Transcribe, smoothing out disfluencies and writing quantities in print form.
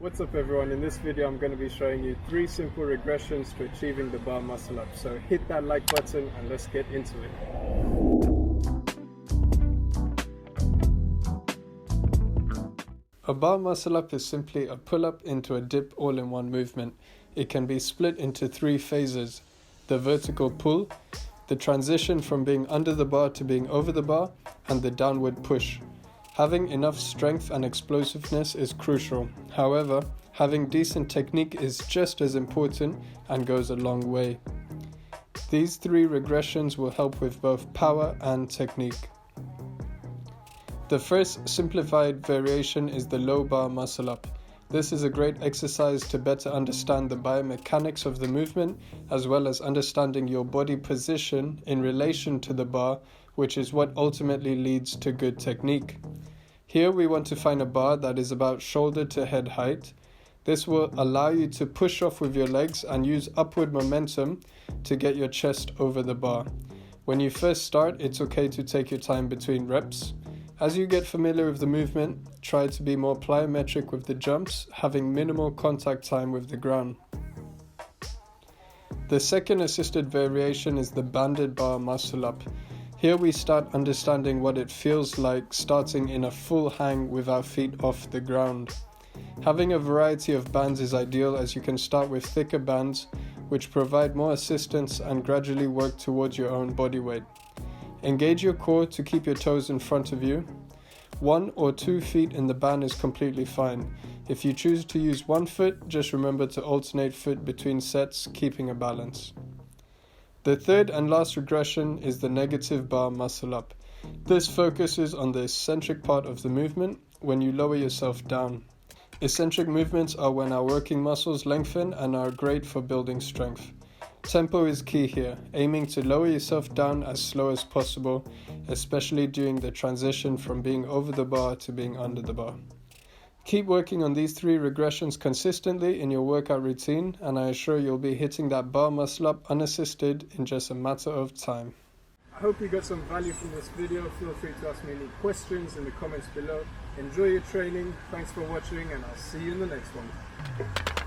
What's up everyone, in this video I'm going to be showing you 3 simple regressions to achieving the bar muscle up. So hit that like button and let's get into it. A bar muscle up is simply a pull up into a dip all in one movement. It can be split into 3 phases: the vertical pull, the transition from being under the bar to being over the bar, and the downward push. Having enough strength and explosiveness is crucial. However, having decent technique is just as important and goes a long way. These 3 regressions will help with both power and technique. The first simplified variation is the low bar muscle up. This is a great exercise to better understand the biomechanics of the movement, as well as understanding your body position in relation to the bar, which is what ultimately leads to good technique. Here we want to find a bar that is about shoulder to head height. This will allow you to push off with your legs and use upward momentum to get your chest over the bar. When you first start, it's okay to take your time between reps. As you get familiar with the movement, try to be more plyometric with the jumps, having minimal contact time with the ground. The second assisted variation is the banded bar muscle up. Here we start understanding what it feels like starting in a full hang with our feet off the ground. Having a variety of bands is ideal, as you can start with thicker bands which provide more assistance and gradually work towards your own body weight. Engage your core to keep your toes in front of you. 1 or 2 feet in the band is completely fine. If you choose to use 1 foot, just remember to alternate foot between sets, keeping a balance. The third and last regression is the negative bar muscle up. This focuses on the eccentric part of the movement when you lower yourself down. Eccentric movements are when our working muscles lengthen and are great for building strength. Tempo is key here, aiming to lower yourself down as slow as possible, especially during the transition from being over the bar to being under the bar. Keep working on these 3 regressions consistently in your workout routine, and I assure you'll be hitting that bar muscle up unassisted in just a matter of time. I hope you got some value from this video. Feel free to ask me any questions in the comments below. Enjoy your training, thanks for watching, and I'll see you in the next one.